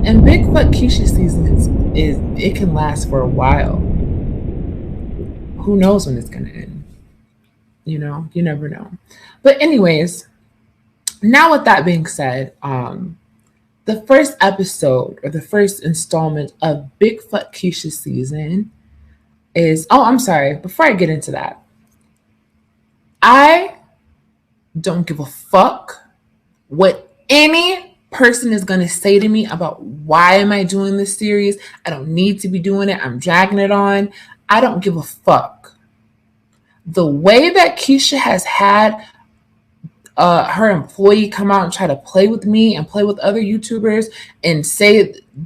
And Bigfoot Keesha season it can last for a while. Who knows when it's gonna end? You know, you never know. But anyways, now with that being said, the first episode or the first installment of Bigfoot Keesha season is, oh, I'm sorry, before I get into that, I don't give a fuck what any person is going to say to me about why am I doing this series. I don't need to be doing it. I'm dragging it on. I don't give a fuck. The way that Keesha has had her employee come out and try to play with me and play with other YouTubers and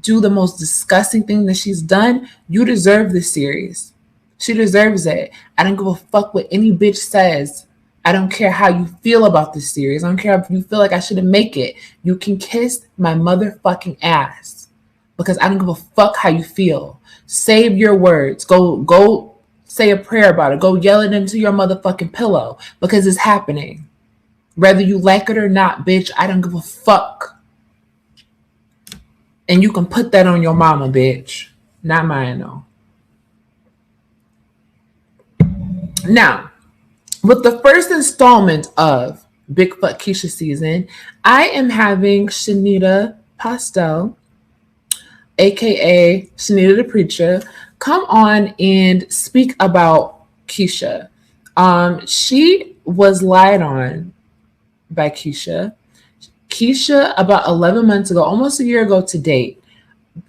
do the most disgusting thing that she's done, you deserve this series. She deserves it. I don't give a fuck what any bitch says. I don't care how you feel about this series. I don't care if you feel like I shouldn't make it. You can kiss my motherfucking ass because I don't give a fuck how you feel. Save your words. Go say a prayer about it. Go yell it into your motherfucking pillow because it's happening. Whether you like it or not, bitch, I don't give a fuck. And you can put that on your mama, bitch. Not mine, though. Now, with the first installment of Bigfoot Keesha season, I am having Shanita Pastel, aka Shanita the Preacher, come on and speak about Keesha. She was lied on by Keesha. Keesha, about 11 months ago, almost a year ago to date,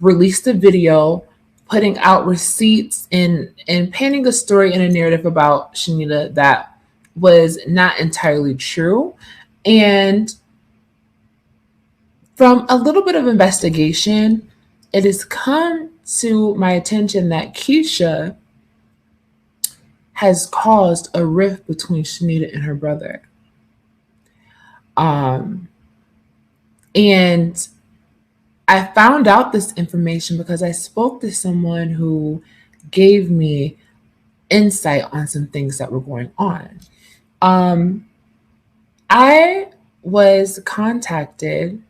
released a video putting out receipts and painting a story and a narrative about Shanita that was not entirely true. And from a little bit of investigation, it has come to my attention that Keesha has caused a rift between Shanita and her brother. And I found out this information because I spoke to someone who gave me insight on some things that were going on. I was contacted.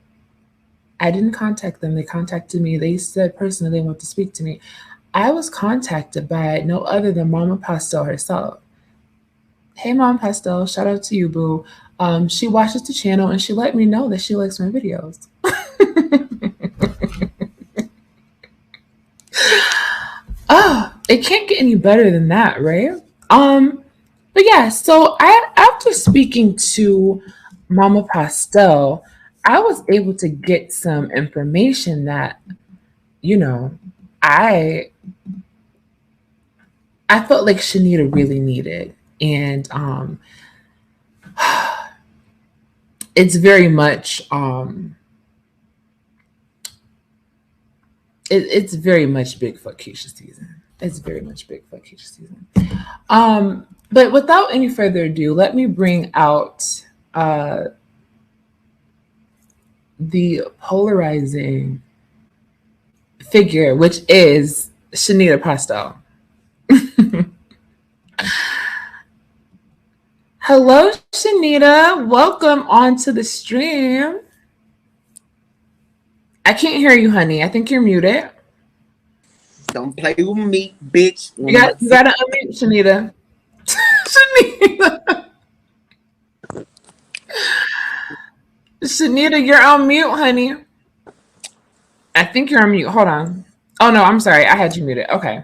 I didn't contact them. They contacted me. They said personally they want to speak to me. I was contacted by no other than Mama Pastel herself. Hey, Mom Pastel, shout out to you, boo. She watches the channel and she let me know that she likes my videos. Oh, it can't get any better than that, right? But yeah, so after speaking to Mama Pastel, I was able to get some information that, you know, I felt like Shanita really needed. And it's very much it's very much Bigfoot Keesha season. It's very much Bigfoot Keesha season. But without any further ado, let me bring out the polarizing figure, which is Shanita Pastel. Hello, Shanita. Welcome onto the stream. I can't hear you, honey. I think you're muted. Don't play with me, bitch. You gotta unmute, Shanita. Shanita. Shanita, you're on mute, honey. I think you're on mute. Hold on. Oh, no, I'm sorry. I had you muted. Okay.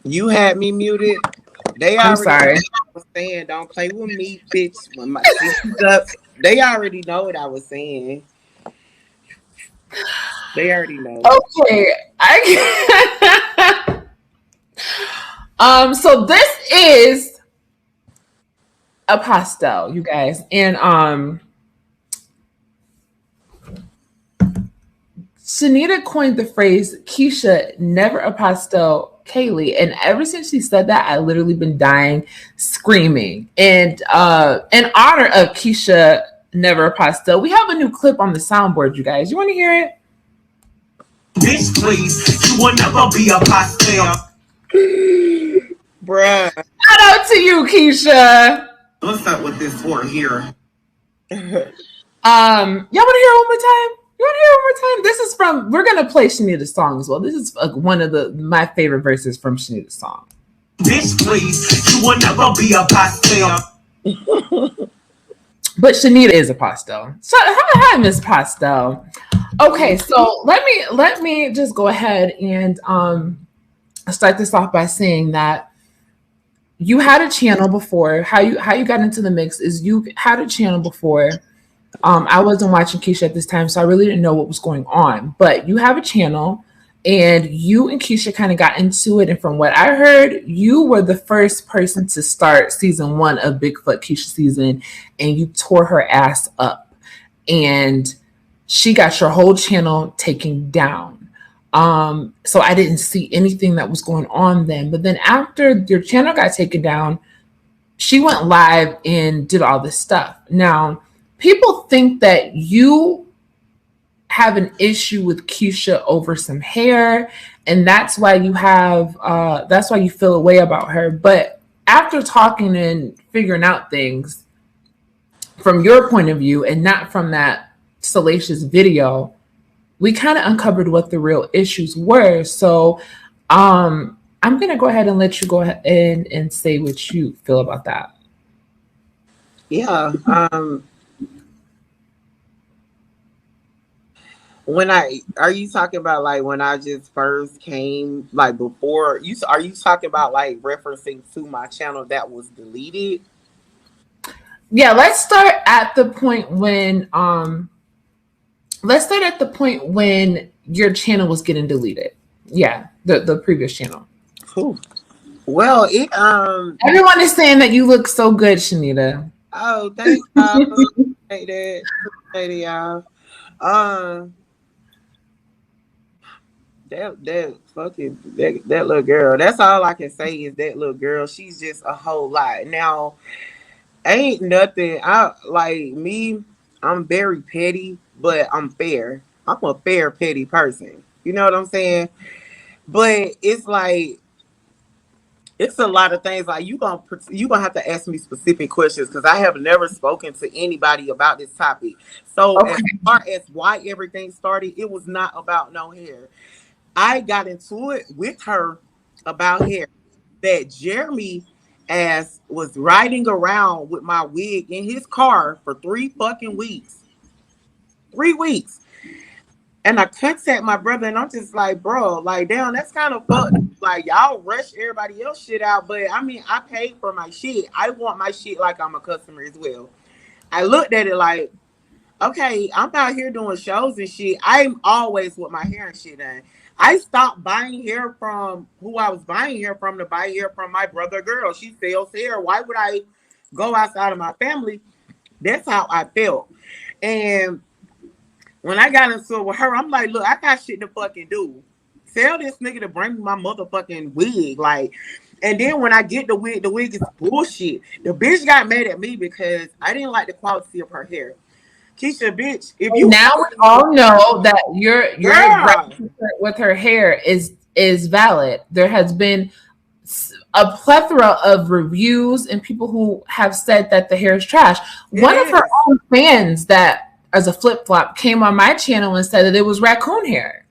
You had me muted. I'm sorry. Was saying, don't play with me, bitch. When my sister's up, they already know what I was saying. They already know. Okay. So this is a pastel, you guys. And Shanita coined the phrase Keesha, never a pastel, Kaylee. And ever since she said that, I literally been dying screaming. And in honor of Keesha, never a pastel, we have a new clip on the soundboard, you guys. You want to hear it? Bitch, please, you will never be a pastel. Bruh. Shout out to you, Keesha. What's up with this for here? Y'all want to hear it one more time? You want to hear it one more time? This is from, we're going to play Shanita's song as well. This is one of my favorite verses from Shanita's song. Bitch, please, you will never be a pastel. But Shanita is a pastel. So hi, Miss Pastel. Okay, so let me just go ahead and start this off by saying that you had a channel before. How you got into the mix is you had a channel before. I wasn't watching Keesha at this time, so I really didn't know what was going on. But you have a channel, and you and Keesha kind of got into it. And from what I heard, you were the first person to start season 1 of Bigfoot Keesha season, and you tore her ass up. And she got your whole channel taken down. So I didn't see anything that was going on then. But then after your channel got taken down, she went live and did all this stuff. Now, people think that you have an issue with Keesha over some hair, and that's why you feel a way about her. But after talking and figuring out things from your point of view and not from that salacious video, we kind of uncovered what the real issues were. So I'm gonna go ahead and let you go ahead and say what you feel about that. Yeah. Are you talking about like when I just first came, like before you, are you talking about like referencing to my channel that was deleted? Yeah, let's start at the point when your channel was getting deleted. Yeah, the previous channel. Whew. Well, everyone is saying that you look so good, Shanita. Oh, thanks, y'all. Appreciate y'all. That little girl. That's all I can say is that little girl. She's just a whole lot. Now, ain't nothing. I'm very petty, but I'm fair. I'm a fair, petty person. You know what I'm saying? But it's like, it's a lot of things. Like you gonna have to ask me specific questions because I have never spoken to anybody about this topic. So okay. As far as why everything started, it was not about no hair. I got into it with her about hair. That Jeremy was riding around with my wig in his car for 3 fucking weeks. 3 weeks. And I contact my brother and I'm just like, bro, like, damn, that's kind of fucked. Like, y'all rush everybody else shit out. But I mean, I paid for my shit. I want my shit like I'm a customer as well. I looked at it like, okay, I'm out here doing shows and shit. I'm always with my hair and shit done. I stopped buying hair from who I was buying hair from to buy hair from my brother girl. She sells hair. Why would I go outside of my family? That's how I felt. And when I got into it with her, I'm like, look, I got shit to fucking do. Tell this nigga to bring me my motherfucking wig. Like, and then when I get the wig is bullshit. The bitch got mad at me because I didn't like the quality of her hair. Keesha, bitch, if you now we all know that your with her hair is valid. There has been a plethora of reviews and people who have said that the hair is trash. One of her own fans that as a flip-flop came on my channel and said that it was raccoon hair.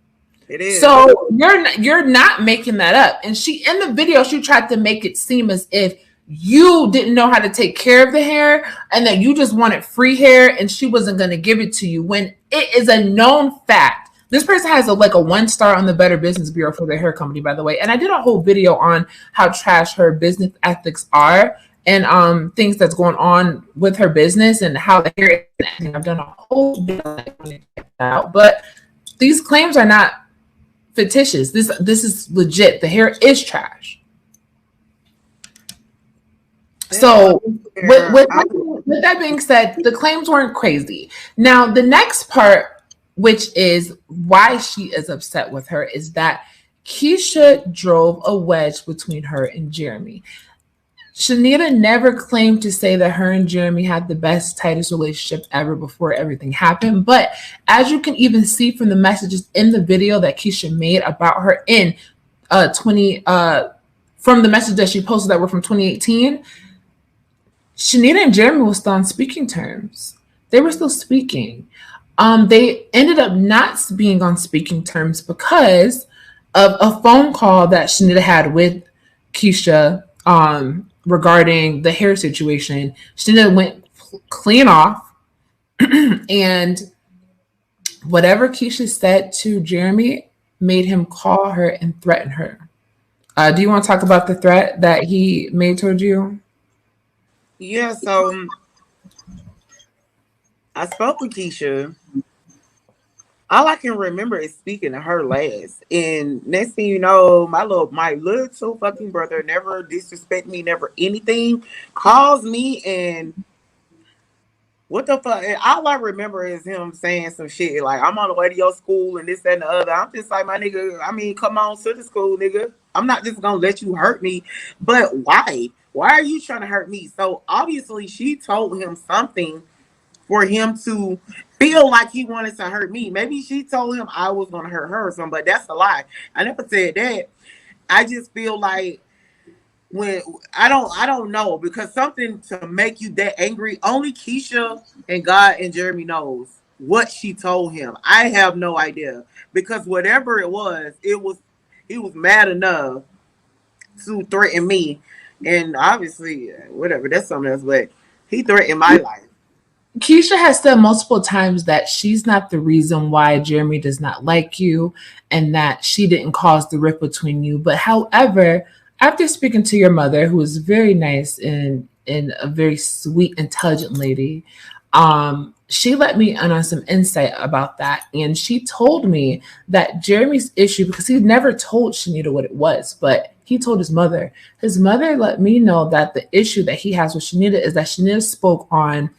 It is. So you're not making that up. And she in the video she tried to make it seem as if you didn't know how to take care of the hair and that you just wanted free hair and she wasn't going to give it to you when it is a known fact. This person has a 1 star on the Better Business Bureau for their hair company, by the way. And I did a whole video on how trash her business ethics are and things that's going on with her business and how the hair is. I've done a whole video out, but these claims are not fictitious. This is legit. The hair is trash. So with that being said, the claims weren't crazy. Now, the next part, which is why she is upset with her, is that Keesha drove a wedge between her and Jeremy. Shanita never claimed to say that her and Jeremy had the best, tightest relationship ever before everything happened. But as you can even see from the messages in the video that Keesha made about her in from the message that she posted that were from 2018, Shanita and Jeremy were still on speaking terms. They were still speaking. They ended up not being on speaking terms because of a phone call that Shanita had with Keesha regarding the hair situation. Shanita went clean off, and whatever Keesha said to Jeremy made him call her and threaten her. Do you want to talk about the threat that he made towards you? Yeah, so I spoke with Keesha. All I can remember is speaking to her last. And next thing you know, my little fucking brother never disrespect me, never anything, calls me and what the fuck? And all I remember is him saying some shit like, I'm on the way to your school and this, that, and the other. I'm just like, my nigga, I mean, come on to the school, nigga. I'm not just gonna let you hurt me. But why? Why are you trying to hurt me? So obviously she told him something for him to feel like he wanted to hurt me. Maybe she told him I was gonna hurt her or something, but that's a lie. I never said that. I just feel like when I don't know, because something to make you that angry, only Keesha and God and Jeremy knows what she told him. I have no idea, because whatever it was he was mad enough to threaten me, and obviously whatever, that's something else, but he threatened my life. Keesha has said multiple times that she's not the reason why Jeremy does not like you and that she didn't cause the rift between you. But however, after speaking to your mother, who is very nice and a very sweet, intelligent lady, she let me in on some insight about that. And she told me that Jeremy's issue, because he never told Shanita what it was, but he told his mother. His mother let me know that the issue that he has with Shanita is that Shanita spoke on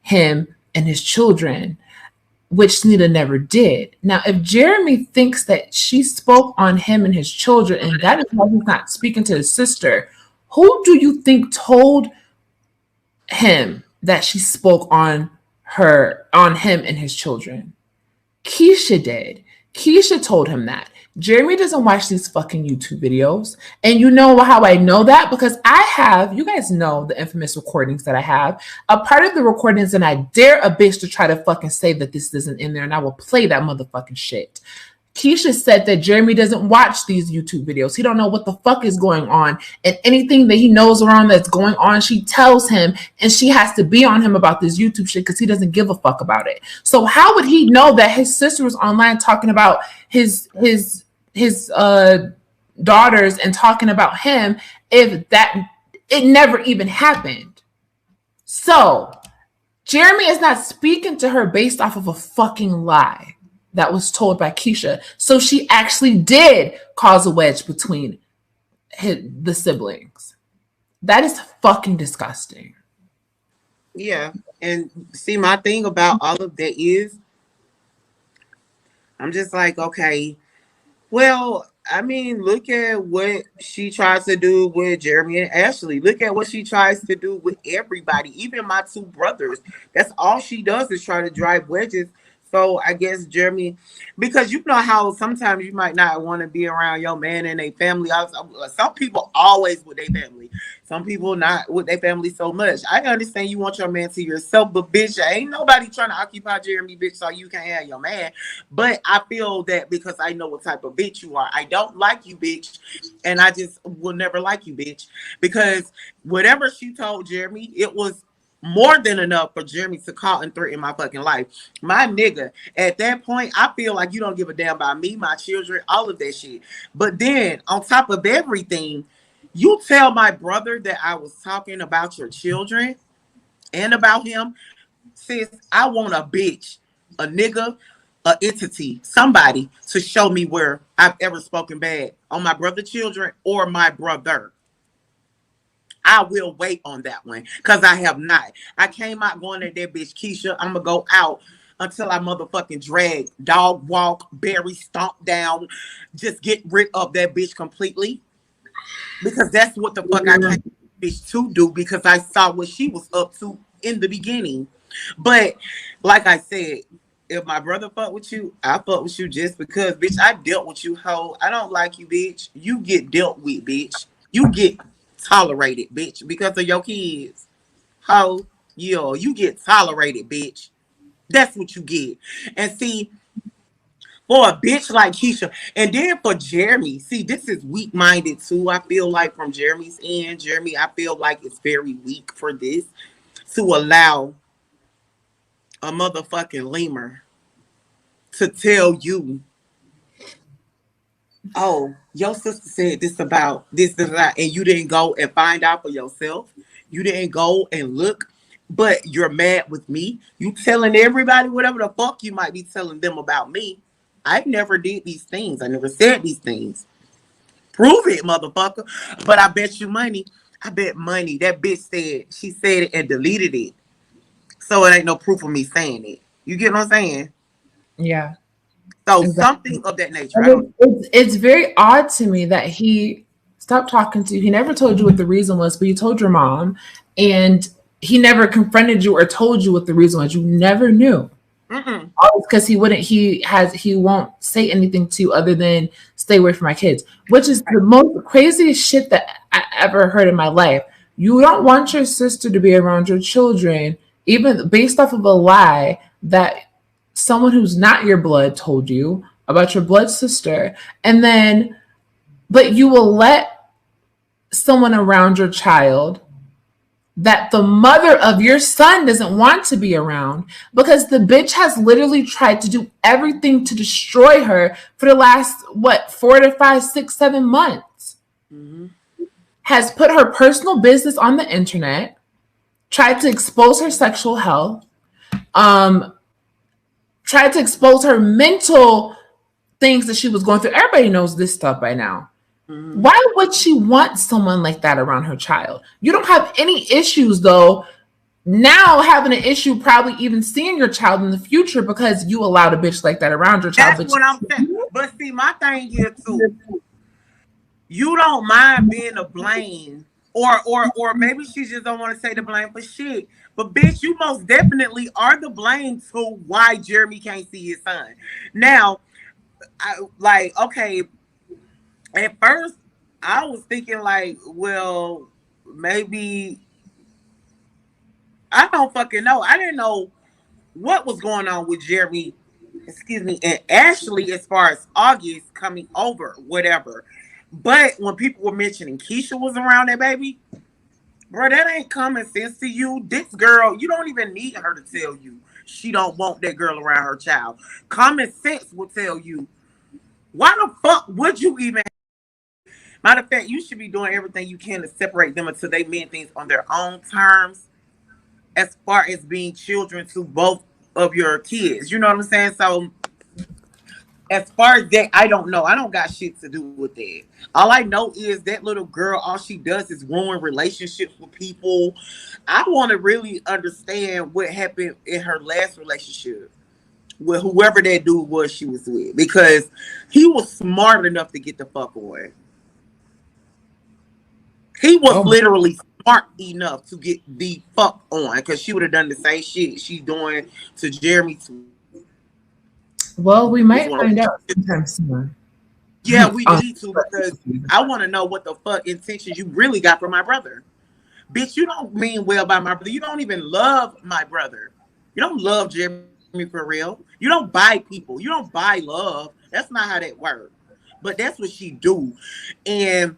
him and his children, which Shanita never did. Now, if Jeremy thinks that she spoke on him and his children, and that is why he's not speaking to his sister, who do you think told him that she spoke on him and his children? Keesha did. Keesha told him that. Jeremy doesn't watch these fucking YouTube videos. And you know how I know that? Because you guys know the infamous recordings that I have. A part of the recordings, and I dare a bitch to try to fucking say that this isn't in there, and I will play that motherfucking shit. Keesha said that Jeremy doesn't watch these YouTube videos. He don't know what the fuck is going on. And anything that he knows around that's going on, she tells him, and she has to be on him about this YouTube shit because he doesn't give a fuck about it. So how would he know that his sister was online talking about his daughters and talking about him if that it never even happened? So Jeremy is not speaking to her based off of a fucking lie that was told by Keesha. So she actually did cause a wedge between the siblings. That is fucking disgusting. Yeah. And see, my thing about all of that is, I'm just like, okay, well, I mean, look at what she tries to do with Jeremy and Ashley. Look at what she tries to do with everybody, even my two brothers. That's all she does is try to drive wedges. So I guess Jeremy, because you know how sometimes you might not want to be around your man and their family. Some people always with their family. Some people not with their family so much. I understand you want your man to yourself, but bitch, ain't nobody trying to occupy Jeremy, bitch, so you can have your man. But I feel that because I know what type of bitch you are. I don't like you, bitch, and I just will never like you, bitch, because whatever she told Jeremy, it was more than enough for Jeremy to call and threaten my fucking life. My nigga, at that point, I feel like you don't give a damn about me, my children, all of that shit. But then, on top of everything, you tell my brother that I was talking about your children and about him. Sis, I want a bitch, a nigga, a entity, somebody to show me where I've ever spoken bad on my brother's children or my brother. I will wait on that one because I have not. I came out going at that bitch Keesha. I'm going to go out until I motherfucking drag, dog walk, bury, stomp down, just get rid of that bitch completely. Because that's what the fuck I came bitch to do, because I saw what she was up to in the beginning. But like I said, if my brother fuck with you, I fuck with you just because, bitch, I dealt with you, hoe. I don't like you, bitch. You get dealt with, bitch. You get tolerated, bitch, because of your kids. Ho, yo, you get tolerated, bitch. That's what you get. And see, for a bitch like Keesha, and then for Jeremy, see, this is weak minded too. I feel like from Jeremy's end, Jeremy, I feel like it's very weak for this to allow a motherfucking lemur to tell you, oh, your sister said this about this, that, and you didn't go and find out for yourself. You didn't go and look, but you're mad with me. You telling everybody whatever the fuck you might be telling them about me. I never did these things. I never said these things. Prove it, motherfucker. But I bet you money. I bet money. That bitch said, she said it and deleted it. So it ain't no proof of me saying it. You get what I'm saying? Yeah. So something of that nature. It's very odd to me that he stopped talking to you. He never told you what the reason was, but you told your mom, and he never confronted you or told you what the reason was. You never knew. Because he won't say anything to you other than stay away from my kids, which is the most craziest shit that I ever heard in my life. You don't want your sister to be around your children, even based off of a lie that someone who's not your blood told you about your blood sister, but you will let someone around your child that the mother of your son doesn't want to be around, because the bitch has literally tried to do everything to destroy her for the last 4 to 5, 6, 7 months. Has put her personal business on the internet, tried to expose her sexual health, tried to expose her mental things that she was going through. Everybody knows this stuff by now. Why would she want someone like that around her child? You don't have any issues, though, now having an issue probably even seeing your child in the future because you allowed a bitch like that around your child. That's what I'm saying. But see, my thing here, too, you don't mind being a blame, or maybe she just don't want to say the blame for shit. But bitch, you most definitely are the blame to why Jeremy can't see his son. Now, okay, at first I was thinking like, well, maybe I don't fucking know. I didn't know what was going on with Jeremy, and Ashley as far as August coming over, whatever. But when people were mentioning Keesha was around that baby, bro, that ain't common sense to you. This girl, you don't even need her to tell you she don't want that girl around her child. Common sense will tell you, why the fuck would you even? Matter of fact, you should be doing everything you can to separate them until they mean things on their own terms, as far as being children to both of your kids. You know what I'm saying? So as far as that, I don't know. I don't got shit to do with that. All I know is that little girl, all she does is ruin relationships with people. I want to really understand what happened in her last relationship with whoever that dude was she was with, because he was smart enough to get the fuck on. He was literally smart enough to get the fuck on, because she would have done the same shit she's doing to Jeremy too. Well, we might find out sometime soon. Yeah, we need to, because I want to know what the fuck intentions you really got for my brother. Bitch, you don't mean well by my brother. You don't even love my brother. You don't love Jeremy for real. You don't buy people. You don't buy love. That's not how that works. But that's what she do. And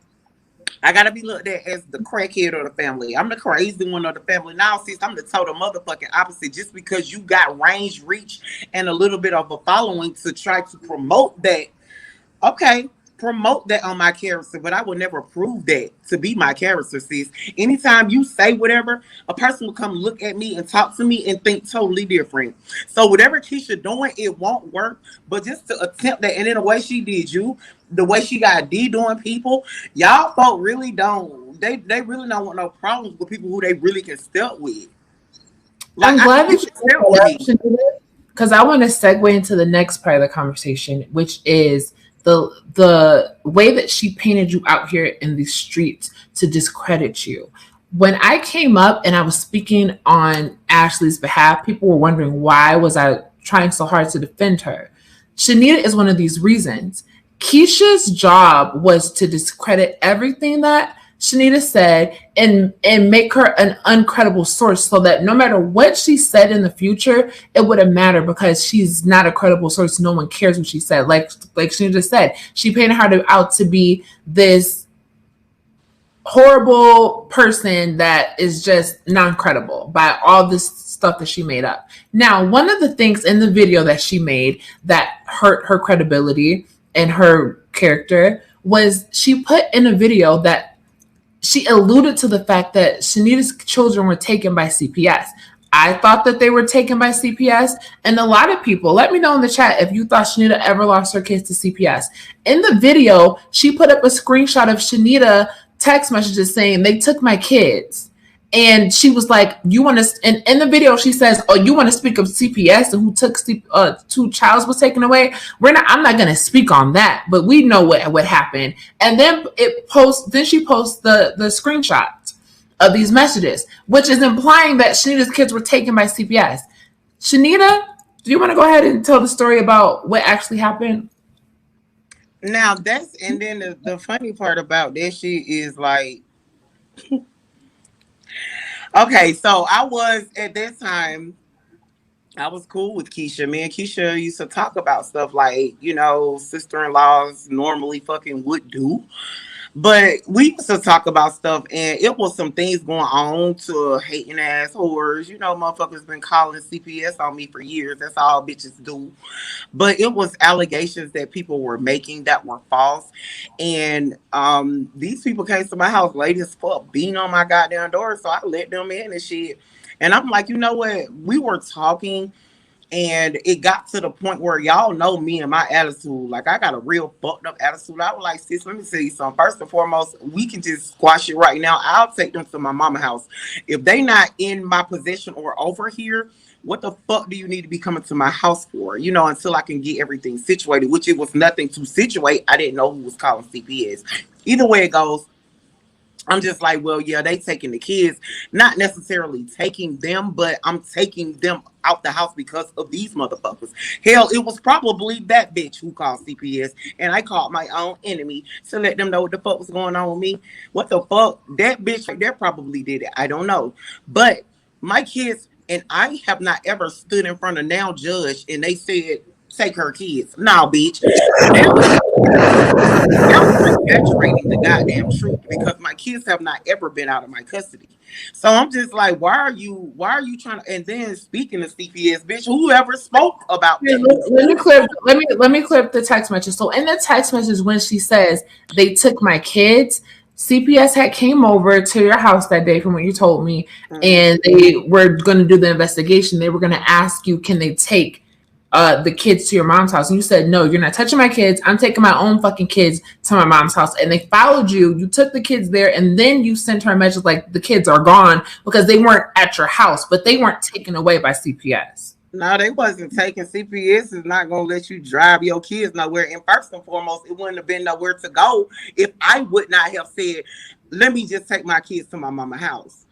I gotta be looked at as the crackhead of the family. I'm the crazy one of the family. Now, sis, I'm the total motherfucking opposite. Just because you got range, reach, and a little bit of a following to try to promote that, okay, promote that on my character, but I will never prove that to be my character, sis. Anytime you say whatever, a person will come look at me and talk to me and think totally different. So whatever Keesha doing, it won't work. But just to attempt that, and in the way she did you, the way she got D doing people, y'all folk really don't. They really don't want no problems with people who they really can step with. Like, I'm glad that you step with me, because I want to segue into the next part of the conversation, which is the way that she painted you out here in the streets to discredit you. When I came up and I was speaking on Ashley's behalf, people were wondering why was I trying so hard to defend her. Shanita is one of these reasons. Keisha's job was to discredit everything that Shanita said, and make her an uncredible source so that no matter what she said in the future, it wouldn't matter because she's not a credible source. No one cares what she said. Like Shanita said, she painted her out to be this horrible person that is just non-credible by all this stuff that she made up. Now, one of the things in the video that she made that hurt her credibility and her character was she put in a video that she alluded to the fact that Shanita's children were taken by CPS. I thought that they were taken by CPS, and a lot of people, let me know in the chat if you thought Shanita ever lost her kids to CPS. In the video, she put up a screenshot of Shanita text messages saying, they took my kids. And she was like, you want to, and in the video, she says, oh, you want to speak of CPS and who took, two childs was taken away? I'm not going to speak on that, but we know what happened. And then she posts the screenshot of these messages, which is implying that Shanita's kids were taken by CPS. Shanita, do you want to go ahead and tell the story about what actually happened? Now and then the funny part about this shit is like, okay, so I was at this time, I was cool with Keesha. Me and Keesha used to talk about stuff like, sister-in-laws normally fucking would do. But we used to talk about stuff, and it was some things going on to hating ass whores. Motherfuckers been calling CPS on me for years. That's all bitches do. But it was allegations that people were making that were false. And these people came to my house late as fuck, beating on my goddamn door. So I let them in and shit. And I'm like, you know what? We were talking, and it got to the point where y'all know me and my attitude. Like, I got a real fucked up attitude. I was like, sis, let me tell you something. First and foremost, we can just squash it right now. I'll take them to my mama house. If they not in my possession or over here, what the fuck do you need to be coming to my house for? Until I can get everything situated, which it was nothing to situate. I didn't know who was calling CPS. Either way it goes, I'm just like, well, yeah, they taking the kids, not necessarily taking them, but I'm taking them out the house because of these motherfuckers. Hell, it was probably that bitch who called CPS, and I called my own enemy to let them know what the fuck was going on with me. What the fuck? That bitch right there probably did it. I don't know. But my kids and I have not ever stood in front of now judge and they said, take her kids. Nah, bitch. Now we're exaggerating the goddamn truth because my kids have not ever been out of my custody. So I'm just like, why are you trying to? And then speaking of CPS, bitch, whoever spoke about that? Let me clear up the text message. So in the text message, when she says they took my kids, CPS had came over to your house that day from what you told me, and they were going to do the investigation. They were going to ask you, can they take the kids to your mom's house? And you said, no, you're not touching my kids. I'm taking my own fucking kids to my mom's house. And they followed you. You took the kids there, and then you sent her a message like the kids are gone because they weren't at your house, but they weren't taken away by CPS. No, they wasn't taking. CPS is not going to let you drive your kids nowhere. And first and foremost, it wouldn't have been nowhere to go if I would not have said, let me just take my kids to my mama's house.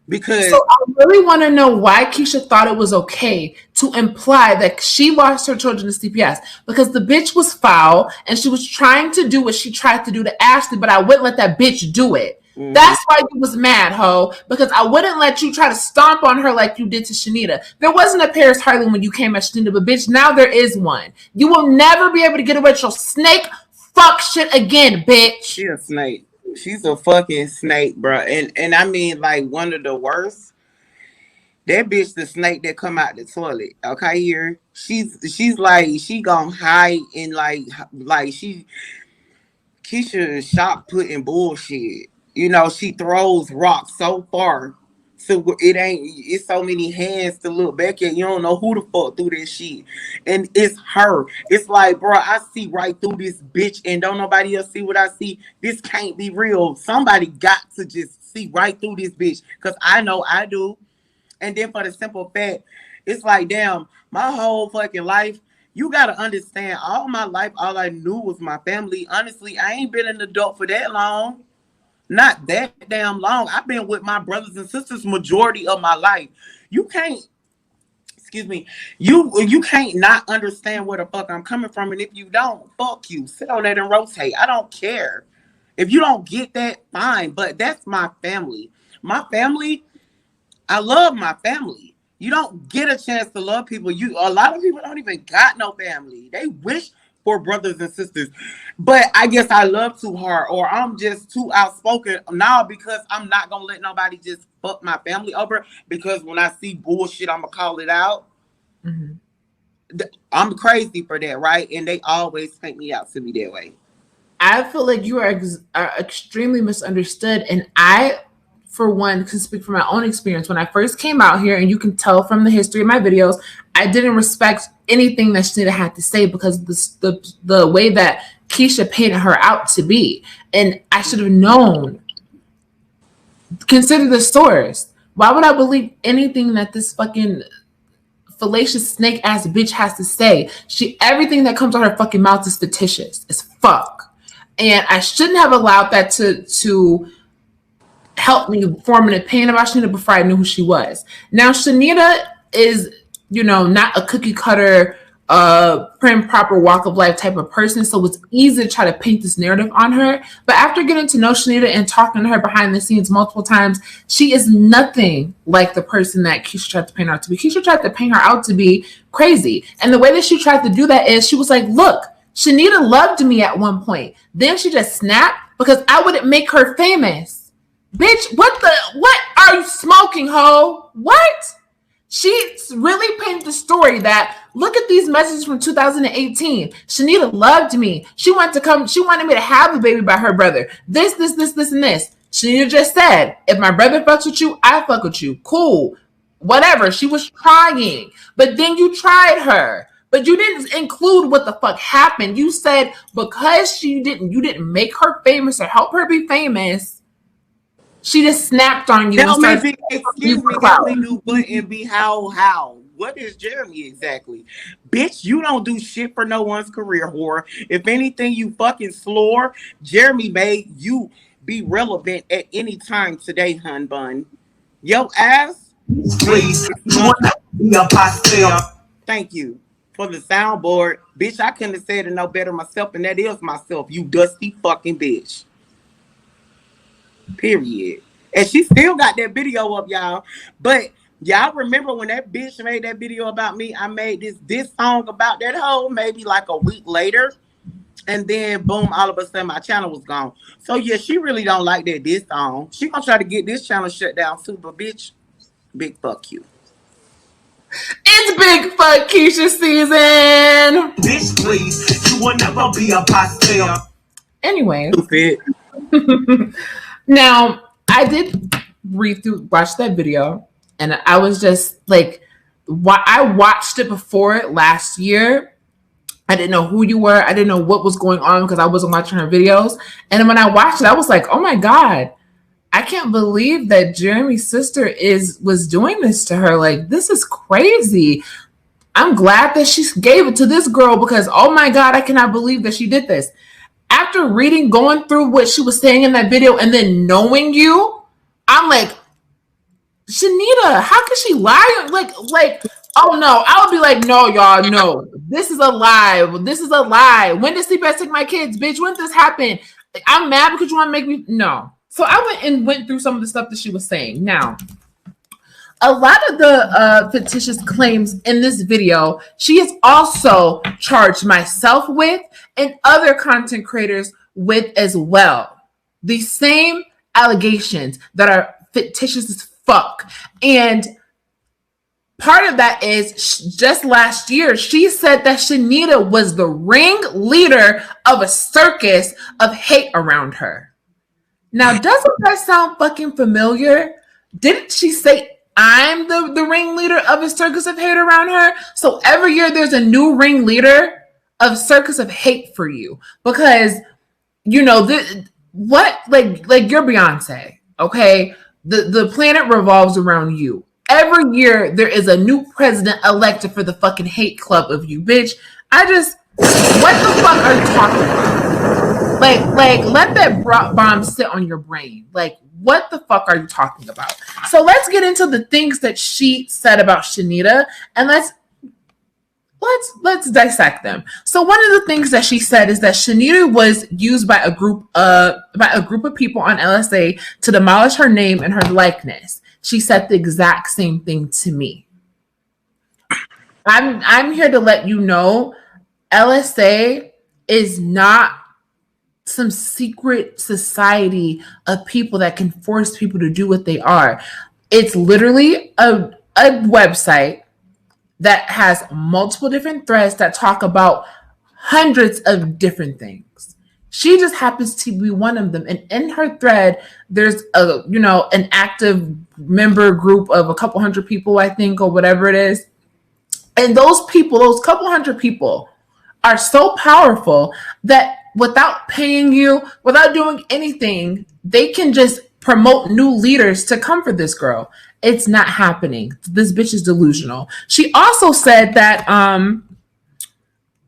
Because so I really want to know why Keesha thought it was okay to imply that she lost her children to CPS, because the bitch was foul and she was trying to do what she tried to do to Ashley, but I wouldn't let that bitch do it. Mm-hmm. That's why you was mad, ho, because I wouldn't let you try to stomp on her like you did to Shanita. There wasn't a Paris Harley when you came at Shanita, but bitch, now there is one. You will never be able to get away with your snake fuck shit again, bitch. She a snake. She's a fucking snake, bro. And I mean, like, one of the worst. That bitch, the snake that come out the toilet. Okay, here she's like, she gonna hide in like Keesha is shot putting bullshit. She throws rocks so far, so it's so many hands to look back at. You don't know who the fuck threw this shit, and it's her. It's like, bro, I see right through this bitch, and don't nobody else see what I see. This can't be real. Somebody got to just see right through this bitch, because I know I do. And then for the simple fact, it's like, damn, my whole fucking life, you got to understand, all my life, all I knew was my family. Honestly, I ain't been an adult for that long. Not that damn long. I've been with my brothers and sisters majority of my life. You can't, excuse me, you can't not understand where the fuck I'm coming from. And if you don't, fuck you. Sit on that and rotate. I don't care. If you don't get that, fine. But that's my family. My family, I love my family. You don't get a chance to love people. A lot of people don't even got no family. They wish for brothers and sisters. But I guess I love too hard, or I'm just too outspoken now because I'm not gonna let nobody just fuck my family over. Because when I see bullshit, I'm gonna call it out. Mm-hmm. I'm crazy for that, right? And they always paint me out to be that way. I feel like you are extremely misunderstood, and I, for one, can speak from my own experience. When I first came out here, and you can tell from the history of my videos, I didn't respect anything that Shanita had to say because the way that Keesha painted her out to be. And I should have known. Consider the source. Why would I believe anything that this fucking fallacious snake ass bitch has to say? Everything that comes out of her fucking mouth is fictitious as fuck. And I shouldn't have allowed that to help me form an opinion about Shanita before I knew who she was. Now, Shanita is, not a cookie cutter, prim, proper walk of life type of person. So it's easy to try to paint this narrative on her. But after getting to know Shanita and talking to her behind the scenes multiple times, she is nothing like the person that Keesha tried to paint her out to be. Keesha tried to paint her out to be crazy. And the way that she tried to do that is she was like, look, Shanita loved me at one point. Then she just snapped because I wouldn't make her famous. Bitch, what are you smoking, ho? What? She really painted the story that, look at these messages from 2018. Shanita loved me. She wanted me to have a baby by her brother. This, and this. Shanita just said, if my brother fucks with you, I fuck with you. Cool. Whatever. She was trying. But then you tried her. But you didn't include what the fuck happened. You said because you didn't make her famous or help her be famous, she just snapped on you. Excuse me, help me do what and be how? What is Jeremy exactly? Bitch, you don't do shit for no one's career, whore. If anything, you fucking slore. Jeremy made you be relevant at any time today, hun bun. Yo ass. Please. Thank you for the soundboard. Bitch, I couldn't have said it no better myself, and that is myself, you dusty fucking bitch. Period. And she still got that video up, y'all. But y'all remember when that bitch made that video about me? I made this song about that hoe maybe like a week later. And then boom, all of a sudden my channel was gone. So yeah, she really don't like that diss song. She gonna try to get this channel shut down too, but bitch, big fuck you. It's big fuck Keesha season. Bitch, please, you will never be a pastel. Anyway. Stupid. Now, I did watch that video, and I was just like, I watched it before last year. I didn't know who you were. I didn't know what was going on because I wasn't watching her videos. And when I watched it, I was like, oh my God, I can't believe that Jeremy's sister was doing this to her. Like, this is crazy. I'm glad that she gave it to this girl because, oh my God, I cannot believe that she did this. After going through what she was saying in that video and then knowing you, I'm like, Shanita, how can she lie? Like, oh no, I would be like, no, y'all, no, this is a lie. This is a lie. When did CPS take my kids, bitch? When did this happen? Like, I'm mad because you want to make me, no. So I went through some of the stuff that she was saying. Now, a lot of the fictitious claims in this video, she has also charged myself with and other content creators with as well. The same allegations that are fictitious as fuck. And part of that is just last year, she said that Shanita was the ringleader of a circus of hate around her. Now, doesn't that sound fucking familiar? Didn't she say, I'm the ringleader of a circus of hate around her? So every year there's a new ringleader of circus of hate for you because, you're Beyonce, okay? The planet revolves around you. Every year there is a new president elected for the fucking hate club of you, bitch. What the fuck are you talking about? Like, let that bomb sit on your brain. Like, what the fuck are you talking about? So let's get into the things that she said about Shanita, and let's dissect them. So one of the things that she said is that Shanita was used by a group of people on LSA to demolish her name and her likeness. She said the exact same thing to me. I'm here to let you know LSA is not some secret society of people that can force people to do what they are. It's literally a website that has multiple different threads that talk about hundreds of different things. She just happens to be one of them. And in her thread, there's an active member group of a couple hundred people, I think, or whatever it is. And those people, those couple hundred people, are so powerful that without paying you, without doing anything, they can just promote new leaders to come for this girl. It's not happening. This bitch is delusional. She also said that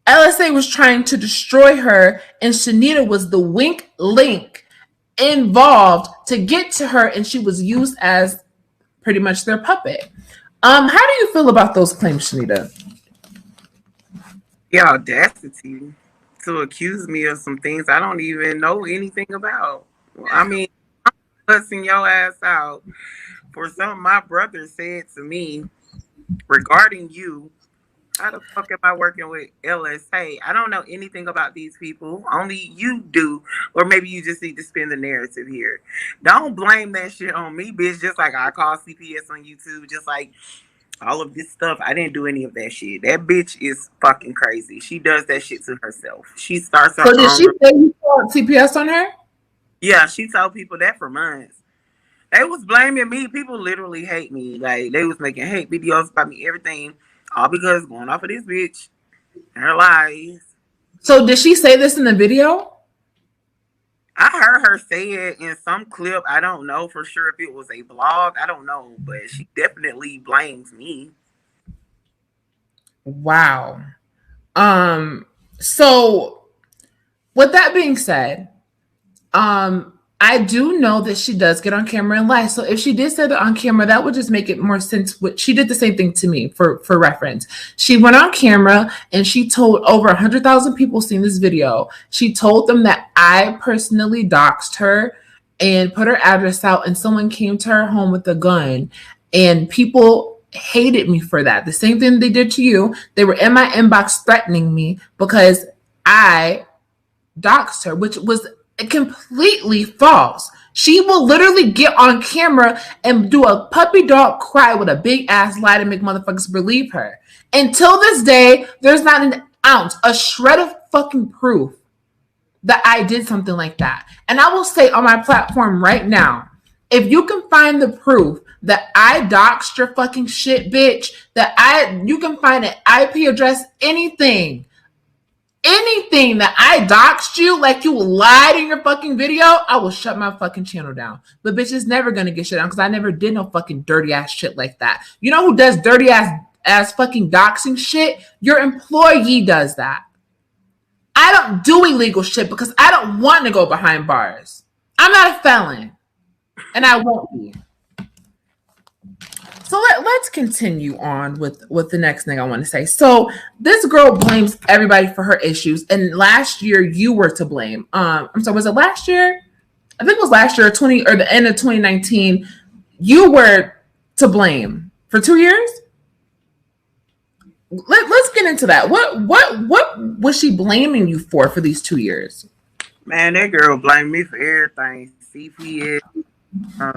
LSA was trying to destroy her, and Shanita was the wink link involved to get to her, and she was used as pretty much their puppet. How do you feel about those claims, Shanita? The audacity to accuse me of some things I don't even know anything about. I mean, I'm cussing your ass out for something my brother said to me regarding you. How the fuck am I working with LSA? I don't know anything about these people. Only you do. Or maybe you just need to spin the narrative here. Don't blame that shit on me, bitch. Just like I call CPS on YouTube. Just like all of this stuff. I didn't do any of that shit. That bitch is fucking crazy. She does that shit to herself. She starts her own. So did she say you called CPS on her? Yeah, she told people that for months. They was blaming me. People literally hate me. Like, they was making hate videos about me, everything. All because going off of this bitch and her lies. So did she say this in the video? I heard her say it in some clip. I don't know for sure if it was a vlog. I don't know, but she definitely blames me. Wow. So with that being said, I do know that she does get on camera and lie. So if she did say that on camera, that would just make it more sense. She did the same thing to me for reference. She went on camera and she told over 100,000 people seen this video. She told them that I personally doxed her and put her address out, and someone came to her home with a gun, and people hated me for that. The same thing they did to you. They were in my inbox threatening me because I doxed her, which was completely false. She will literally get on camera and do a puppy dog cry with a big ass lie to make motherfuckers believe her. Until this day, there's not an ounce, a shred of fucking proof that I did something like that. And I will say on my platform right now, if you can find the proof that I doxed your fucking shit, bitch, you can find an IP address, anything that I doxed you, like you lied in your fucking video, I will shut my fucking channel down. But bitch is never gonna get shut down because I never did no fucking dirty ass shit like that. You know who does dirty ass fucking doxing shit? Your employee does that. I don't do illegal shit because I don't want to go behind bars. I'm not a felon, and I won't be. So let's continue on with the next thing I want to say. So this girl blames everybody for her issues, and last year you were to blame. I'm sorry, was it last year? I think it was last year, or the end of 2019. You were to blame for 2 years. Let's get into that. What was she blaming you for these 2 years? Man, that girl blamed me for everything. CPS, a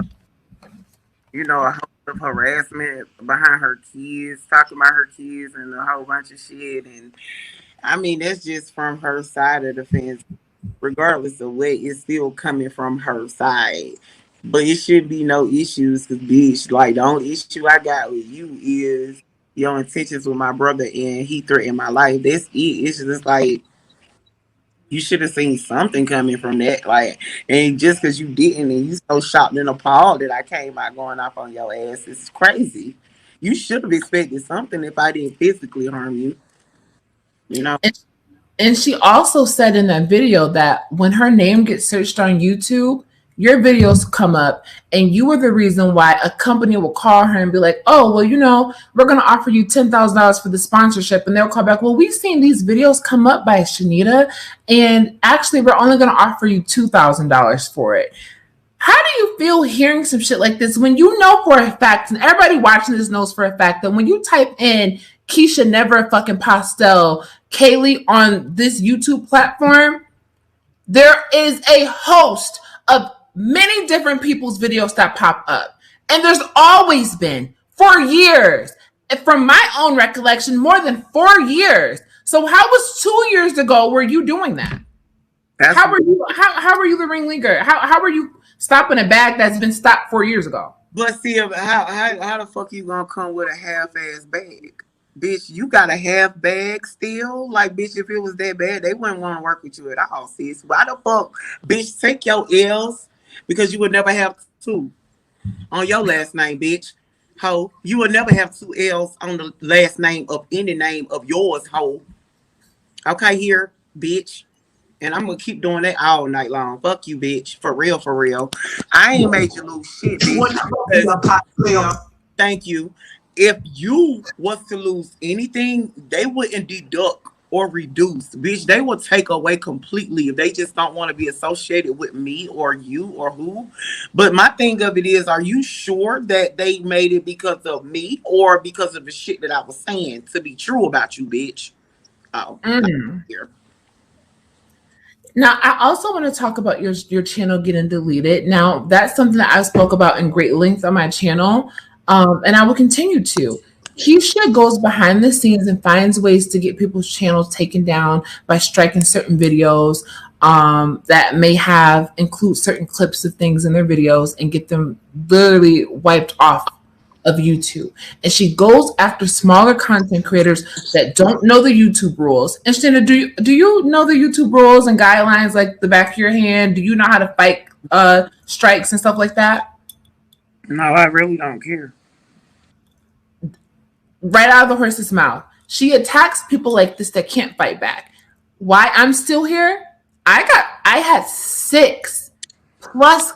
host of harassment behind her kids, talking about her kids and a whole bunch of shit. And I mean, that's just from her side of the fence. Regardless of what, it's still coming from her side. But it should be no issues because, bitch, like, the only issue I got with you is your intentions with my brother and he threatened my life. That's it. It's just like, you should have seen something coming from that. Like, and just because you didn't and you so shocked and appalled that I came out going off on your ass, it's crazy. You should have expected something if I didn't physically harm you. You know? And she also said in that video that when her name gets searched on YouTube, your videos come up and you were the reason why a company will call her and be like, oh, well, we're going to offer you $10,000 for the sponsorship. And they'll call back, well, we've seen these videos come up by Shanita, and actually we're only going to offer you $2,000 for it. How do you feel hearing some shit like this when you know for a fact, and everybody watching this knows for a fact, that when you type in Keesha Never Fucking Pastel Kaylee on this YouTube platform, there is a host of many different people's videos that pop up. And there's always been, for years, and from my own recollection, more than 4 years. So how was 2 years ago were you doing that? How were you the ringleader? How were you stopping a bag that's been stopped 4 years ago? But see, how the fuck you gonna come with a half-ass bag? Bitch, you got a half bag still? Like, bitch, if it was that bad, they wouldn't want to work with you at all, sis. Why the fuck? Bitch, take your L's, because you would never have two on your last name, bitch. Ho. You would never have two L's on the last name of any name of yours, ho. Okay, here, bitch. And I'm gonna keep doing that all night long. Fuck you, bitch. For real, for real. I ain't made you lose shit, bitch. Thank you. If you was to lose anything, they wouldn't deduct or reduce. Bitch, they will take away completely if they just don't want to be associated with me or you or who. But my thing of it is, are you sure that they made it because of me or because of the shit that I was saying to be true about you, bitch? Oh, here. Now, I also want to talk about your channel getting deleted. Now, that's something that I spoke about in great length on my channel, and I will continue to. Keesha goes behind the scenes and finds ways to get people's channels taken down by striking certain videos that may include certain clips of things in their videos and get them literally wiped off of YouTube. And she goes after smaller content creators that don't know the YouTube rules. And Shanita, do you know the YouTube rules and guidelines like the back of your hand? Do you know how to fight strikes and stuff like that? No, I really don't care. Right out of the horse's mouth. She attacks people like this that can't fight back. Why I'm still here? I had 6+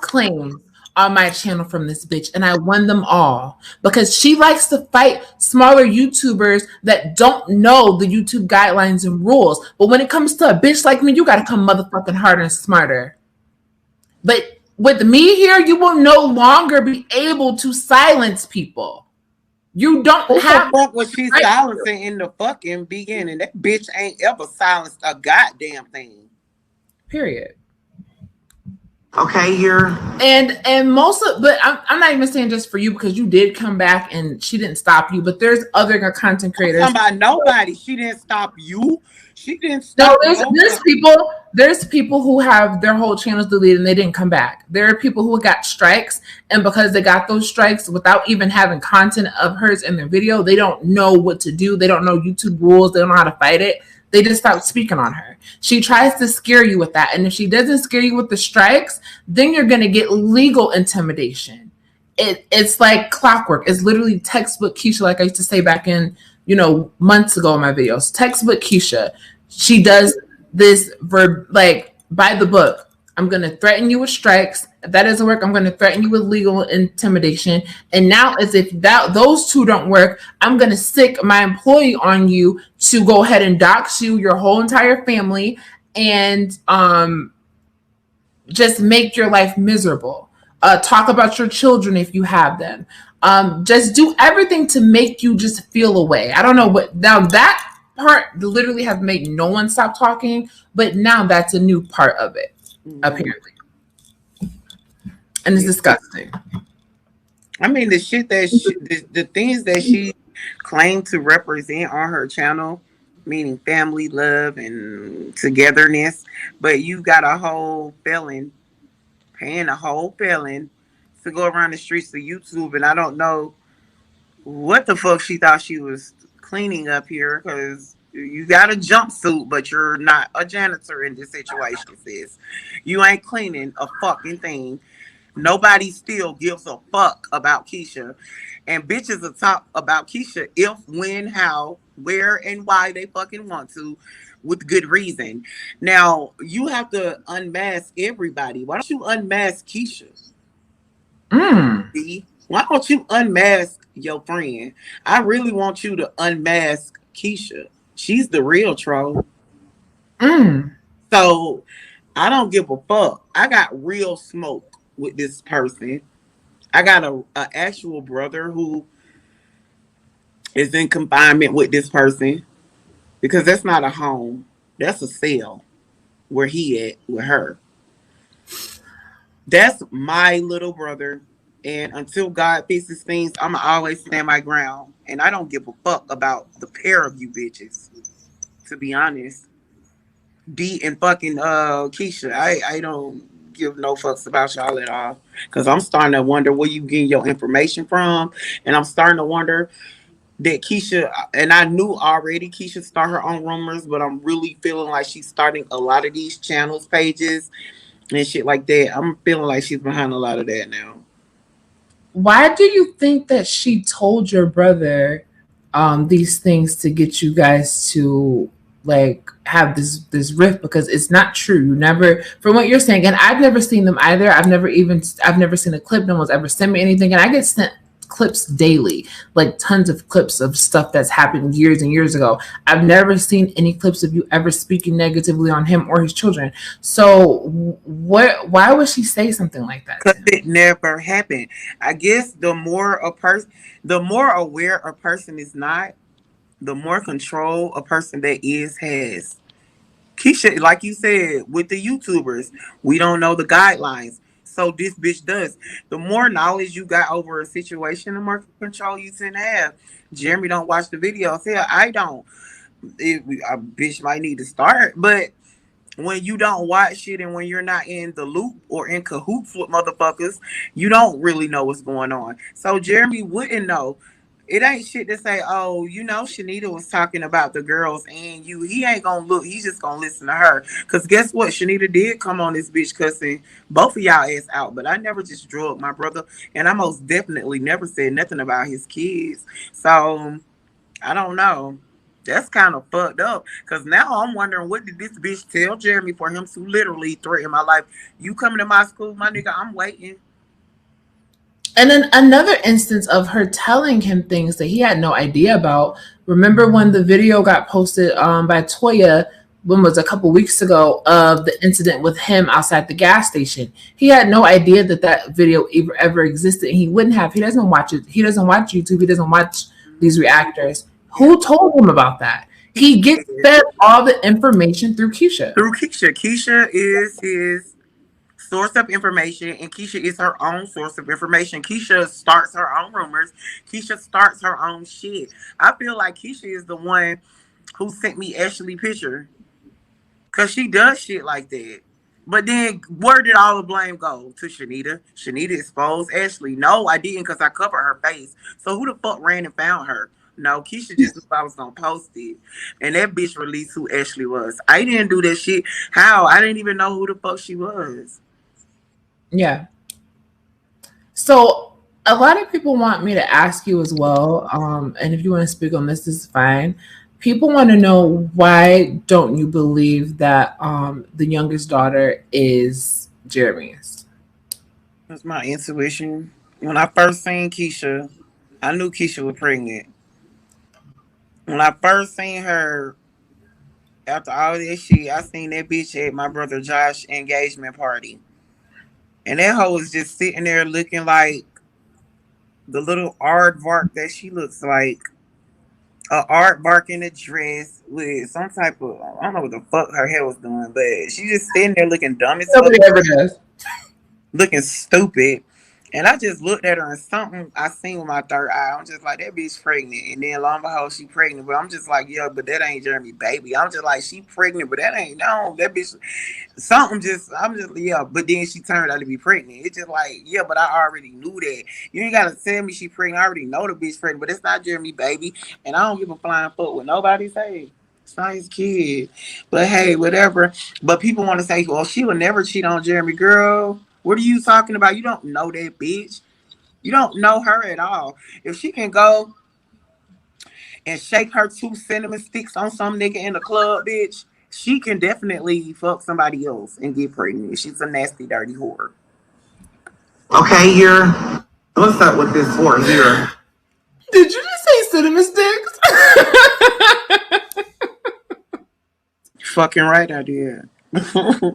claims on my channel from this bitch, and I won them all because she likes to fight smaller YouTubers that don't know the YouTube guidelines and rules. But when it comes to a bitch like me, you gotta come motherfucking harder and smarter. But with me here, you will no longer be able to silence people. You don't have. What the fuck was she silencing in the fucking beginning? That bitch ain't ever silenced a goddamn thing. Period. Okay, you're and most of, but I'm not even saying just for you because you did come back and she didn't stop you. But there's other content creators. I'm talking about nobody. She didn't stop you. She didn't stop. No, there's people who have their whole channels deleted and they didn't come back. There are people who got strikes, and because they got those strikes without even having content of hers in their video, they don't know what to do. They don't know YouTube rules. They don't know how to fight it. They just stopped speaking on her. She tries to scare you with that. And if she doesn't scare you with the strikes, then you're going to get legal intimidation. It's like clockwork. It's literally textbook Keesha, like I used to say back in, months ago in my videos. Textbook Keesha. She does this verb, like, by the book. I'm going to threaten you with strikes. If that doesn't work, I'm going to threaten you with legal intimidation. And now, as if those two don't work, I'm going to stick my employee on you to go ahead and dox you, your whole entire family, and just make your life miserable. Talk about your children if you have them. Just do everything to make you just feel away. I don't know what. Now that part literally has made no one stop talking, but now that's a new part of it. Apparently, and it's disgusting. I mean, the shit that the things that she claimed to represent on her channel, meaning family, love, and togetherness, but you got a whole felon paying a whole felon to go around the streets of YouTube, and I don't know what the fuck she thought she was cleaning up here, because you got a jumpsuit, but you're not a janitor in this situation, sis. You ain't cleaning a fucking thing. Nobody still gives a fuck about Keesha. And bitches will talk about Keesha if, when, how, where, and why they fucking want to, with good reason. Now, you have to unmask everybody. Why don't you unmask Keesha? Mm. B? Why don't you unmask your friend? I really want you to unmask Keesha. She's the real troll. Mm. So I don't give a fuck. I got real smoke with this person. I got a actual brother who is in confinement with this person because that's not a home. That's a cell where he at with her. That's my little brother. And until God fixes things, I'ma always stand my ground. And I don't give a fuck about the pair of you bitches. To be honest. D and fucking Keesha. I don't give no fucks about y'all at all. Cause I'm starting to wonder where you getting your information from. And I'm starting to wonder that Keesha, and I knew already Keesha start her own rumors, but I'm really feeling like she's starting a lot of these channels, pages, and shit like that. I'm feeling like she's behind a lot of that now. Why do you think that she told your brother these things to get you guys to like have this rift? Because it's not true. You never, from what you're saying, and I've never seen them either. I've never seen a clip. No one's ever sent me anything, and I get sent clips daily, like tons of clips of stuff that's happened years and years ago. I've never seen any clips of you ever speaking negatively on him or his children. So what? Why would she say something like that Cause to him? it never happened. I guess the more aware a person is not, the more control a person that is has. Keesha, like you said, with the YouTubers, we don't know the guidelines. So this bitch does. The more knowledge you got over a situation, the more control you tend to have. Jeremy don't watch the videos. Hell, I don't. A bitch might need to start, but when you don't watch it and when you're not in the loop or in cahoots with motherfuckers, you don't really know what's going on. So Jeremy wouldn't know. It ain't shit to say, oh, Shanita was talking about the girls and you. He ain't gonna look. He's just gonna listen to her. Cause guess what? Shanita did come on this bitch cussing both of y'all ass out. But I never just drug my brother, and I most definitely never said nothing about his kids. So I don't know. That's kind of fucked up. Cause now I'm wondering what did this bitch tell Jeremy for him to literally threaten my life? You coming to my school, my nigga? I'm waiting. And then another instance of her telling him things that he had no idea about. Remember when the video got posted by Toya, when was it, a couple weeks ago, of the incident with him outside the gas station? He had no idea that that video ever existed, and he wouldn't have. He doesn't watch it. He doesn't watch YouTube. He doesn't watch these reactors. Yeah. Who told him about that? He gets fed all the information through Keesha. Through Keisha. Keisha is his source of information, and Keisha is her own source of information. Keisha starts her own rumors. Keisha starts her own shit. I feel like Keisha is the one who sent me Ashley picture because she does shit like that. But then where did all the blame go? To Shanita. Shanita exposed Ashley. No, I didn't because I covered her face. So who the fuck ran and found her? No, Keisha just knew I was gonna post it. And that bitch released who Ashley was. I didn't do that shit. How? I didn't even know who the fuck she was. Yeah. So a lot of people want me to ask you as well, and if you want to speak on this is fine. People want to know, why don't you believe that the youngest daughter is Jeremy's? That's my intuition. When I first seen Keisha, I knew Keisha was pregnant. When I first seen her, after all that shit, I seen that bitch at my brother Josh engagement party. And that hoe was just sitting there looking like the little aardvark that she looks like. A aardvark in a dress with some type of, I don't know what the fuck her hair was doing, but she just sitting there looking dumb as fuck, Nobody ever does. looking stupid. And I just looked at her and something I seen with my third eye. I'm just like, that bitch pregnant. And then lo and behold, she pregnant. But I'm just like, yeah, but that ain't Jeremy baby. I'm just like, she pregnant, but that ain't, no, that bitch, something just, I'm just, yeah. But then she turned out to be pregnant. It's just like, yeah, but I already knew that. You ain't got to tell me she pregnant. I already know the bitch pregnant, but it's not Jeremy baby. And I don't give a flying fuck what nobody say. It's not his kid. But hey, whatever. But people want to say, well, she would never cheat on Jeremy. Girl, What are you talking about? You don't know that bitch. You don't know her at all. If she can go and shake her 2 cinnamon sticks on some nigga in the club, bitch, she can definitely fuck somebody else and get pregnant. She's a nasty, dirty whore. Okay, here. Let's start with this whore here. Did you just say cinnamon sticks? Fucking right, I did.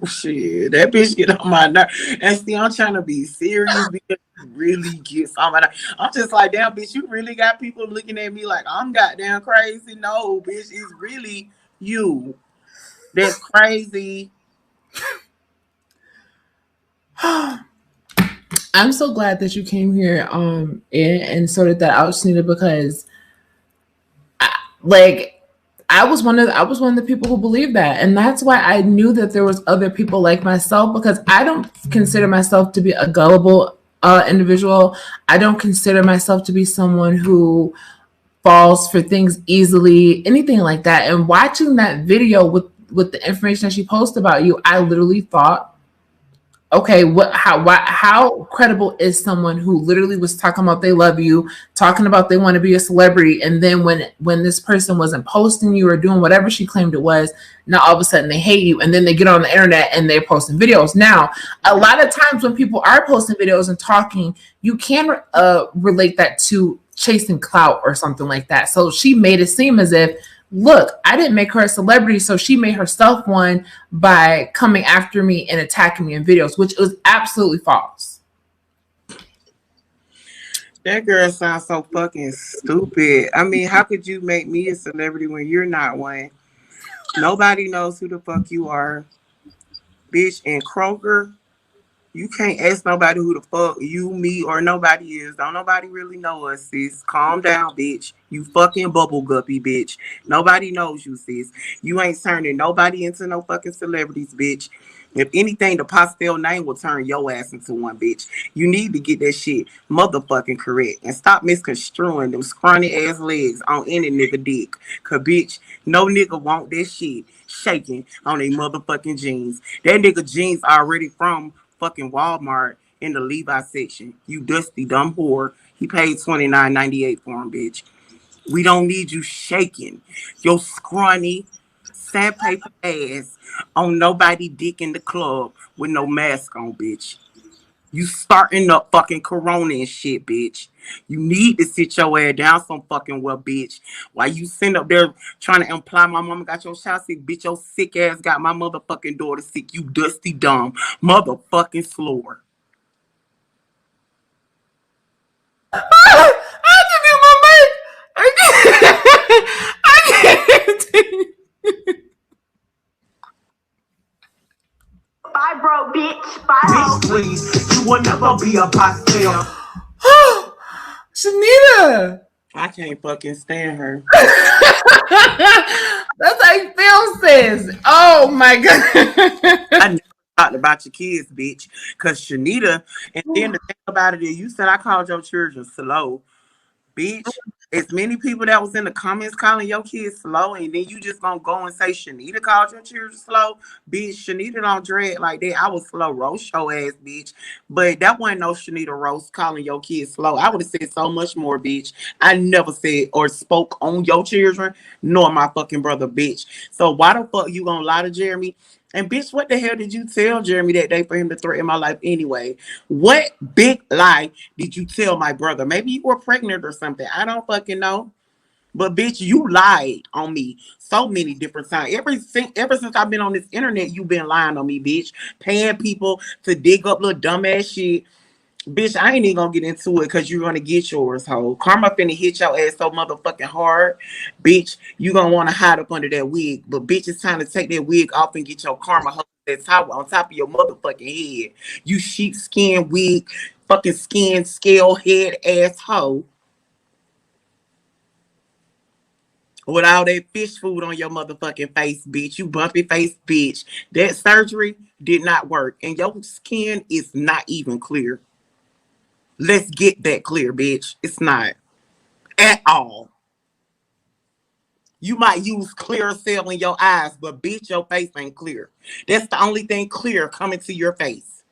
Shit, that bitch get on my nerve. And see, I'm trying to be serious because it really gets on my nerve. I'm just like, damn, bitch, you really got people looking at me like I'm goddamn crazy. No, bitch, it's really you that's crazy. I'm so glad that you came here and sorted that out, Shanita, because like I was one of the people who believed that, and that's why I knew that there was other people like myself, because I don't consider myself to be a gullible individual. I don't consider myself to be someone who falls for things easily, anything like that. And watching that video with the information that she posted about you, I literally thought, okay, how credible is someone who literally was talking about they love you, talking about they want to be a celebrity, and then when this person wasn't posting you or doing whatever she claimed it was, now all of a sudden they hate you, and then they get on the internet and they're posting videos. Now, a lot of times when people are posting videos and talking, you can relate that to chasing clout or something like that. So she made it seem as if, look, I didn't make her a celebrity, so she made herself one by coming after me and attacking me in videos, which was absolutely false. That girl sounds so fucking stupid. I mean, how could you make me a celebrity when you're not one? Nobody knows who the fuck you are, bitch. And Kroger, you can't ask nobody who the fuck you, me, or nobody is. Don't nobody really know us, sis. Calm down, bitch. You fucking bubble guppy, bitch. Nobody knows you, sis. You ain't turning nobody into no fucking celebrities, bitch. If anything, the pastel name will turn your ass into one, bitch. You need to get that shit motherfucking correct and stop misconstruing them scrawny ass legs on any nigga dick. Cause bitch, no nigga want that shit shaking on they motherfucking jeans. That nigga jeans already from fucking Walmart in the Levi section. You dusty dumb whore. He paid $29.98 for him, bitch. We don't need you shaking your scrawny sandpaper ass on nobody dick in the club with no mask on, bitch. You starting up fucking corona and shit, bitch. You need to sit your ass down some fucking well, bitch. While you sitting up there trying to imply my mama got your child sick, bitch, your sick ass got my motherfucking daughter sick, you dusty dumb motherfucking slore. I can do my mic. I can't. Bye, bro, bitch. Bye, bitch, please. You will never be a pastel. Shanita. I can't fucking stand her. That's how you feel, sis. Oh my god. I never talked about your kids, bitch. Cause Shanita, and then the thing about it is you said I called your children slow. Bitch, as many people that was in the comments calling your kids slow, and then you just gonna go and say Shanita called your children slow. Bitch, Shanita don't dread like that. I was slow roast your ass, bitch. But that wasn't no Shanita roast calling your kids slow. I would have said so much more, bitch. I never said or spoke on your children, nor my fucking brother, bitch. So why the fuck you gonna lie to Jeremy? And bitch, what the hell did you tell Jeremy that day for him to threaten my life anyway? What big lie did you tell my brother? Maybe you were pregnant or something. I don't fucking know. But bitch, you lied on me so many different times. Ever since I've been on this internet, you've been lying on me, bitch. Paying people to dig up little dumbass shit. Bitch, I ain't even gonna get into it because you're gonna get yours, ho. Karma finna hit your ass so motherfucking hard. Bitch, you gonna wanna hide up under that wig. But bitch, it's time to take that wig off and get your karma ho that's on top of your motherfucking head. You sheepskin wig, fucking skin, scale head ass hoe. With all that fish food on your motherfucking face, bitch. You bumpy face, bitch. That surgery did not work. And your skin is not even clear. Let's get that clear, bitch. It's not at all. You might use clear cell in your eyes, but bitch, your face ain't clear. That's the only thing clear coming to your face.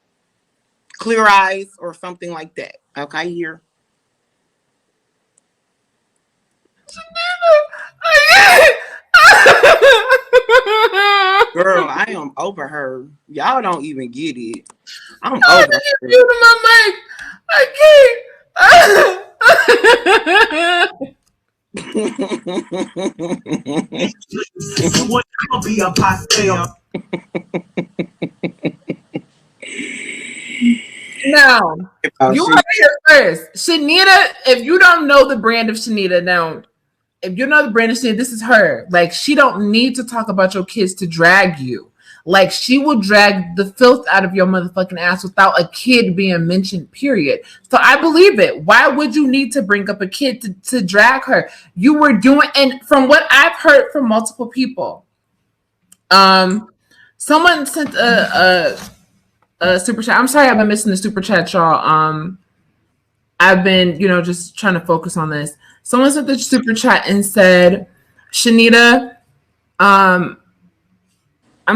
clear eyes or something like that. Okay, here. Girl, I am over her. Y'all don't even get it. I'm over her. My mic. I You would never be a pastel. Now, you heard it here first. Shanita, if you don't know the brand of Shanita, now, if you know the brand of Shanita, this is her. Like, she don't need to talk about your kids to drag you. Like, she will drag the filth out of your motherfucking ass without a kid being mentioned, period. So I believe it. Why would you need to bring up a kid to drag her? You were doing, and from what I've heard from multiple people, someone sent a super chat. I'm sorry I've been missing the super chat, y'all. I've been, just trying to focus on this. Someone sent the super chat and said, Shanita, I'm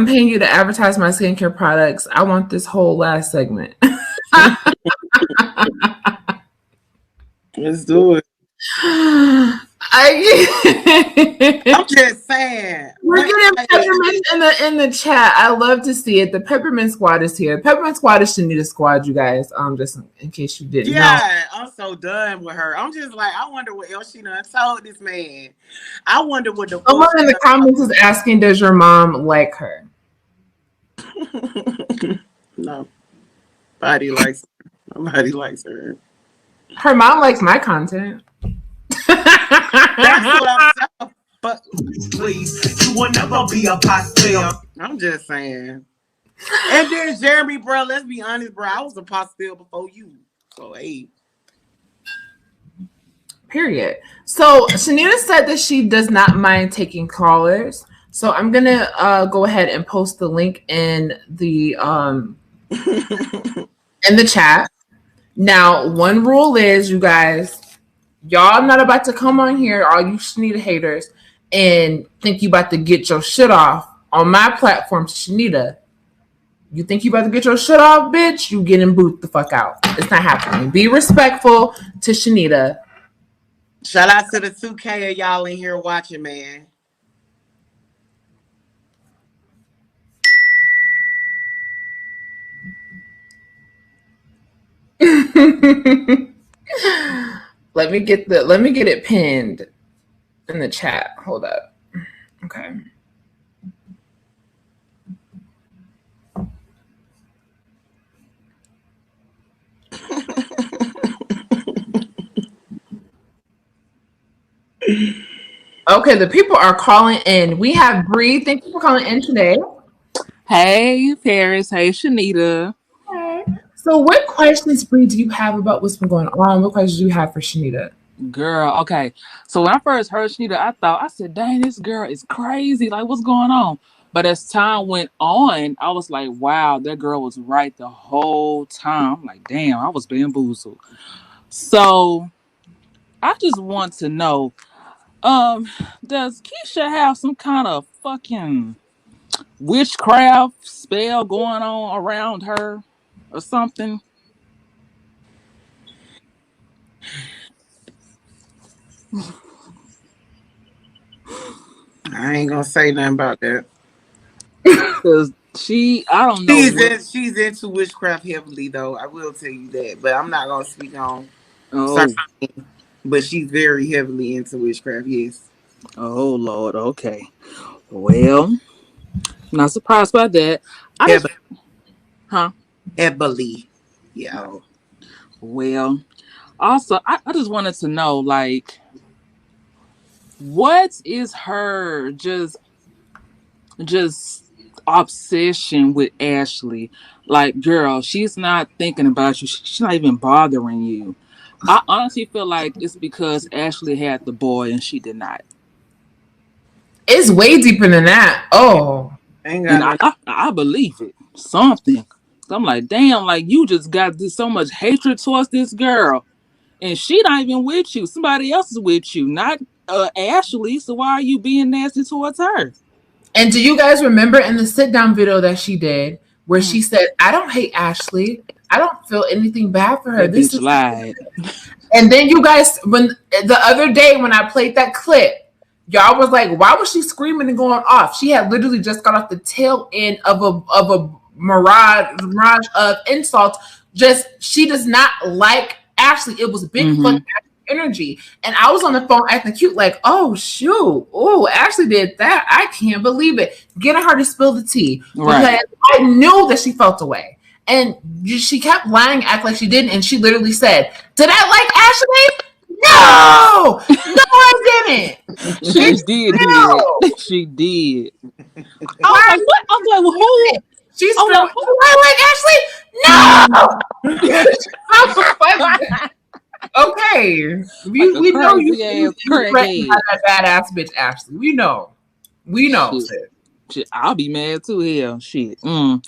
paying you to advertise my skincare products. I want this whole last segment. Let's do it. I'm just saying. We're getting peppermint in the chat. I love to see it. The peppermint squad is here. Peppermint squad is Shanita squad, you guys. Just in case you didn't know. Yeah, I'm so done with her. I'm just like, I wonder what else she done told this man. I wonder what the someone in the comments is asking, does your mom like her? No. Nobody likes her. Nobody likes her. Her mom likes my content. That's what I'm saying. But please, you will never be a pastel. I'm just saying. And then Jeremy, bro, let's be honest, bro. I was a pastel before you. So hey. Period. So Shanita said that she does not mind taking callers. So I'm gonna go ahead and post the link in the in the chat. Now, one rule is, you guys, y'all not about to come on here, all you Shanita haters, and think you about to get your shit off on my platform, Shanita. You think you about to get your shit off, bitch? You getting booted the fuck out. It's not happening. Be respectful to Shanita. Shout out to the 2K of y'all in here watching, man. Let me get it pinned in the chat. Hold up. Okay. Okay, the people are calling in. We have Bree. Thank you for calling in today. Hey, Paris. Hey, Shanita. Hey. So what questions, Bree, do you have about what's been going on? What questions do you have for Shanita? Girl, okay. So when I first heard Shanita, I said, dang, this girl is crazy. Like, what's going on? But as time went on, I was like, wow, that girl was right the whole time. I'm like, damn, I was bamboozled. So I just want to know, does Keesha have some kind of fucking witchcraft spell going on around her or something? I ain't gonna say nothing about that. Because I don't know. She's into witchcraft heavily, though. I will tell you that, but I'm not gonna speak on. But she's very heavily into witchcraft. Yes. Oh Lord. Okay. Well, not surprised by that. Heavily. Yeah. Well, also, I just wanted to know, like, what is her just obsession with Ashley? Like, girl, she's not thinking about you. She's not even bothering you. I honestly feel like it's because Ashley had the boy and she did not. It's way deeper than that. Oh. And I believe it. Something. So I'm like, damn, like you just got so much hatred towards this girl. And she not even with you. Somebody else is with you, not Ashley. So why are you being nasty towards her? And do you guys remember in the sit-down video that she did where she said, I don't hate Ashley. I don't feel anything bad for her. That This bitch is lied. And then you guys, when the other day when I played that clip, y'all was like, "Why was she screaming and going off?" She had literally just got off the tail end of a mirage of insults. Just she does not like Ashley. It was big fucking energy, and I was on the phone acting cute, like, "Oh shoot, oh Ashley did that. I can't believe it." Getting her to spill the tea because I knew that she felt away. And she kept lying, act like she didn't. And she literally said, "Did I like Ashley? No, I didn't." She did do that. She did. I was like, what? I was like, well, who? She's like, "Oh, I like Ashley? No." Okay, we know you that badass bitch, Ashley. We know. Shit, I'll be mad too. Hell, shit. I'm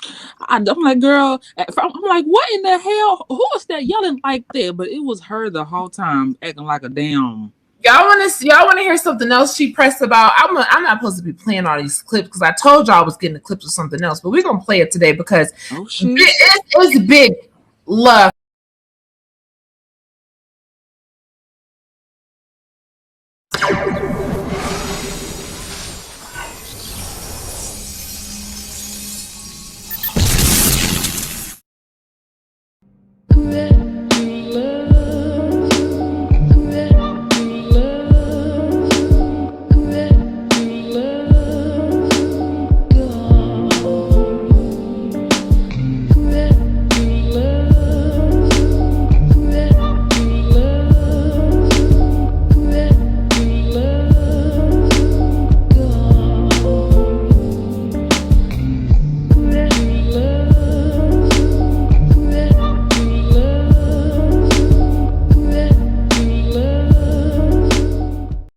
like, girl. I'm like, what in the hell? Who was that yelling like that? But it was her the whole time, acting like a damn. Y'all want to hear something else she pressed about? I'm not supposed to be playing all these clips because I told y'all I was getting the clips of something else, but we're gonna play it today because it's big love